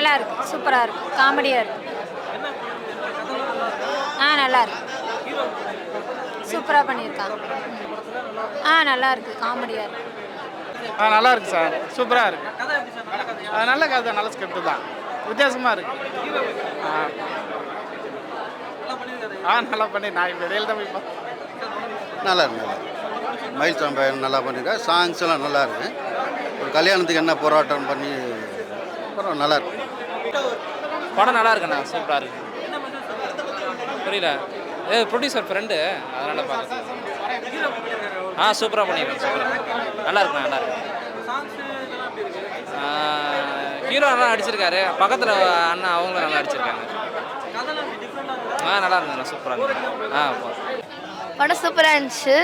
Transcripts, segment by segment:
நல்லா இருக்கு, சூப்பராக இருக்கு, காமெடியாக இருக்கு. நல்லா இருக்கு, சூப்பராக பண்ணியிருக்காங்க. நல்லா இருக்கு, காமெடியாக இருக்கு. நல்லா இருக்கு சார், சூப்பராக இருக்கு. நல்ல கதை, நல்ல ஸ்கிரிப்ட் தான், வித்தியாசமாக இருக்கு. நல்லா பண்ணி நான் இப்போ இடையில தான் போய் நல்லா இருக்கு. மயில் சம்பையன் நல்லா பண்ணியிருக்கேன். சாங்ஸ் எல்லாம் நல்லா இருக்கு. ஒரு கல்யாணத்துக்கு என்ன போராட்டம் பண்ணி அப்புறம் நல்லா இருக்கு. படம் நல்லா இருக்குண்ணா, சூப்பராக இருக்கு. புரியல, ப்ரொடியூசர் ஃப்ரெண்டு, அதனால் பார்க்க. சூப்பராக பண்ணியிருக்கேன், சூப்பராக நல்லா இருக்குண்ணா, நல்லா இருக்கு. ஹீரோ நல்லா நடிச்சிருக்காரு, பக்கத்தில் அண்ணா அவங்களும் நல்லா நடிச்சிருக்காங்க. நல்லா இருந்ததுண்ணா, சூப்பராக இருந்துச்சு. படம் சூப்பராக இருந்துச்சு.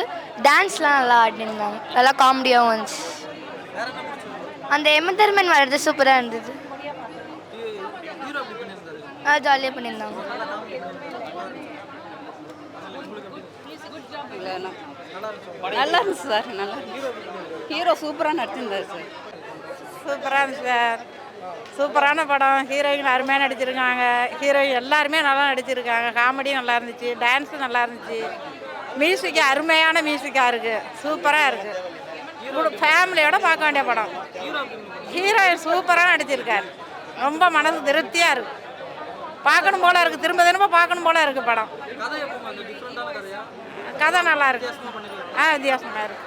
டான்ஸ்லாம் நல்லா ஆடிருந்தாங்க, நல்லா காமெடியாகவும் இருந்துச்சு. அந்த எமதர்மன் வர்றது சூப்பராக இருந்தது. ஜாலியாக பண்ணியிருந்தாங்க. நல்லா இருந்துச்சு சார், நல்லா ஹீரோ சூப்பராக நடிச்சிருந்தார் சார். சூப்பராக இருந்துச்சு சார், சூப்பரான படம். ஹீரோயின் அருமையாக நடிச்சிருக்காங்க, ஹீரோயின் எல்லாருமே நல்லா நடிச்சிருக்காங்க. காமெடியும் நல்லா இருந்துச்சு, டான்ஸும் நல்லா இருந்துச்சு. மியூசிக்கு அருமையான மியூசிக்காக இருக்குது, சூப்பராக இருக்குது. ஃபேமிலியோட பார்க்க வேண்டிய படம். ஹீரோயின் சூப்பராக நடிச்சிருக்காரு, ரொம்ப மனசு திருப்தியாக இருக்குது, பார்க்கணும் போல இருக்குது, திரும்ப திரும்ப பார்க்கணும் போல இருக்குது படம். கதை நல்லா இருக்கு, வித்தியாசமாக இருக்கு.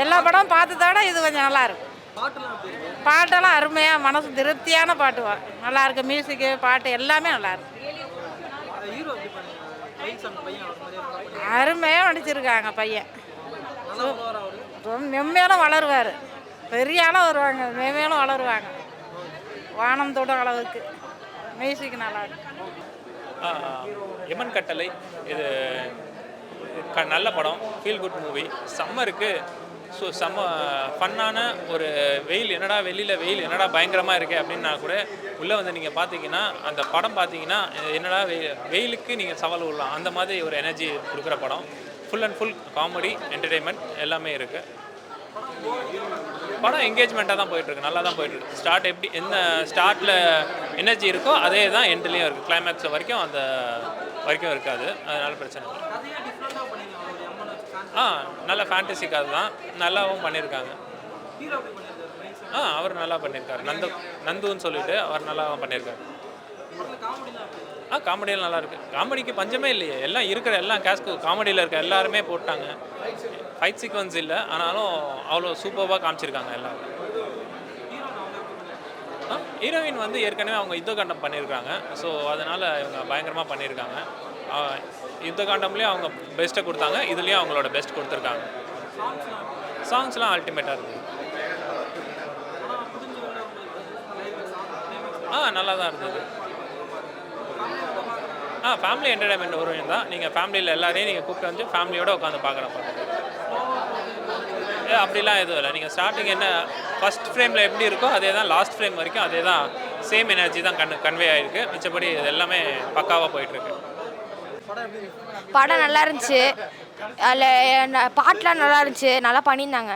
எல்லா படமும் பார்த்ததோட இது கொஞ்சம் நல்லா இருக்கு. பாட்டெல்லாம் அருமையாக மனசு திருப்தியான பாட்டு நல்லா இருக்கு. மியூசிக்கு பாட்டு எல்லாமே நல்லா இருக்கு. அருமையாக நடிச்சிருக்காங்க பையன். மென்மேலும் வளருவார், பெரிய ஆளாக வருவாங்க, மென்மேலும் வளருவாங்க, வானம் தொடும் அளவுக்கு. மியூசிக் நல்லா இருக்கு. எமன் கட்டளை இது நல்ல படம், ஃபீல் குட் மூவி, செம்ம இருக்குது. ஸோ செம்ம ஃபன்னான ஒரு வெயில் என்னடா பயங்கரமாக இருக்குது அப்படின்னா கூட உள்ளே வந்து நீங்கள் பார்த்தீங்கன்னா அந்த படம் பார்த்தீங்கன்னா என்னடா வெயிலுக்கு நீங்கள் சவால் விடலாம், அந்த மாதிரி ஒரு எனர்ஜி கொடுக்குற படம். Full and full comedy, entertainment எல்லாமே இருக்குது. படம் என்கேஜ்மெண்ட்டாக தான் போயிட்டுருக்கு, நல்லா தான் போயிட்டுருக்கு. என்ன ஸ்டார்ட்டில் எனர்ஜி இருக்கோ அதே தான் எண்ட்லேயும் இருக்குது, கிளைமேக்ஸ் வரைக்கும் அந்த வரைக்கும் இருக்காது, அதனால பிரச்சனை இல்லை. நல்ல ஃபேண்டசி கதை தான், நல்லாவும் பண்ணியிருக்காங்க. அவர் நல்லா பண்ணியிருக்காரு, நந்துன்னு சொல்லிட்டு அவர் நல்லாவும் பண்ணியிருக்காரு. காமெடியெல்லாம் நல்லா இருக்குது. காமெடிக்கு பஞ்சமே இல்லையே, எல்லாம் இருக்கிற எல்லாம் கேஸ்க்கு காமெடியில் இருக்க எல்லாருமே போட்டாங்க. ஃபைட் சீக்வன்ஸ் இல்லை, ஆனாலும் அவ்வளோ சூப்பராக காமிச்சிருக்காங்க எல்லாரும். ஹீரோயின் வந்து ஏற்கனவே அவங்க யுத்தகாண்டம் பண்ணியிருக்காங்க, ஸோ அதனால் இவங்க பயங்கரமாக பண்ணியிருக்காங்க. யுத்தகாண்டம்லேயும் அவங்க பெஸ்ட்டை கொடுத்தாங்க, இதுலேயும் அவங்களோட பெஸ்ட் கொடுத்துருக்காங்க. சாங்ஸ்லாம் அல்டிமேட்டாக இருக்குது. நல்லா தான் இருந்தது. ஃபேமிலி என்டர்டைன்மெண்ட் வருவீங்க தான். நீங்கள் ஃபேமிலியில் எல்லாரையும் நீங்கள் கூப்பிட்டு வந்து ஃபேமிலியோடு உட்காந்து பார்க்குற படம். அப்படிலாம் எதுவும் இல்லை. நீங்கள் ஸ்டார்டிங் என்ன ஃபஸ்ட் ஃப்ரேமில் எப்படி இருக்கோ அதே தான் லாஸ்ட் ஃப்ரேம் வரைக்கும் அதே தான், சேம் எனர்ஜி தான் கன்வே ஆகிருக்கு. மிச்சப்படி இது எல்லாமே பக்காவாக போயிட்டுருக்கு. படம் நல்லா இருந்துச்சு, அதில் பாட்டெலாம் நல்லா இருந்துச்சு, நல்லா பண்ணியிருந்தாங்க.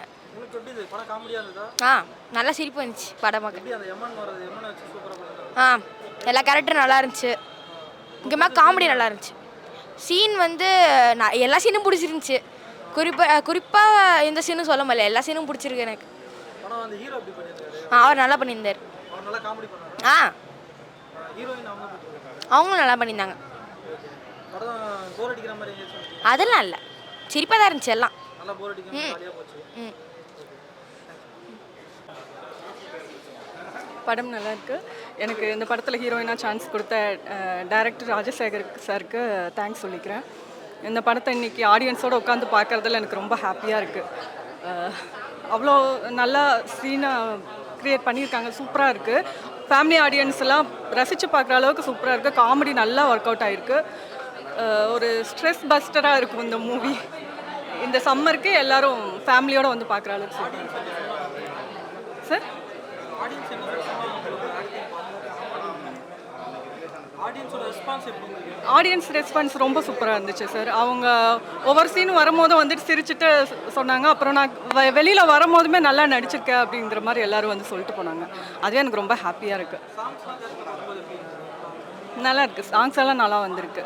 நல்லா சிரிப்பு இருந்துச்சு படம் பார்க்க. எல்லா கேரக்டரும் நல்லா இருந்துச்சு, முக்கியமாக காமெடி நல்லா இருந்துச்சு. சீன் வந்து எல்லா சீனும் பிடிச்சிருந்துச்சி, குறிப்பாக இந்த சீனும் சொல்ல முடியல, எல்லா சீனும் பிடிச்சிருக்கு எனக்கு. அவர் நல்லா பண்ணியிருந்தார். அவங்களும் நல்லா பண்ணியிருந்தாங்க. அதெல்லாம் இல்லை, சிரிப்பாக தான் இருந்துச்சு எல்லாம். படம் நல்லா இருக்கு. எனக்கு இந்த படத்தில் ஹீரோயினாக சான்ஸ் கொடுத்த டைரக்டர் ராஜசேகர் சாருக்கு தேங்க்ஸ் சொல்லிக்கிறேன். இந்த படத்தை இன்றைக்கி ஆடியன்ஸோடு உட்காந்து பார்க்குறதுல எனக்கு ரொம்ப ஹாப்பியாக இருக்குது. அவ்வளோ நல்லா சீனை க்ரியேட் பண்ணியிருக்காங்க, சூப்பராக இருக்குது. ஃபேமிலி ஆடியன்ஸ் எல்லாம் ரசித்து பார்க்குற அளவுக்கு சூப்பராக இருக்குது. காமெடி நல்லா ஒர்க் அவுட் ஆகிருக்கு. ஒரு ஸ்ட்ரெஸ் பஸ்டராக இருக்கும் இந்த மூவி. இந்த சம்மருக்கு எல்லோரும் ஃபேமிலியோடு வந்து பார்க்குற அளவுக்கு சார். ஆடியன்ஸ் ரெஸ்பான்ஸ் ரொம்ப சூப்பராக இருந்துச்சு சார். அவங்க ஒவ்வொரு சீனும் வரும்போது வந்துட்டு சிரிச்சுட்டு சொன்னாங்க. அப்புறம் நான் வெளியில் வரும்போதுமே நல்லா நடிச்சிருக்கேன் அப்படிங்கிற மாதிரி எல்லாரும் வந்து சொல்லிட்டு போனாங்க. அதுவே எனக்கு ரொம்ப ஹாப்பியாக இருக்குது. நல்லா இருக்குது, சாங்ஸ் எல்லாம் நல்லா வந்திருக்கு.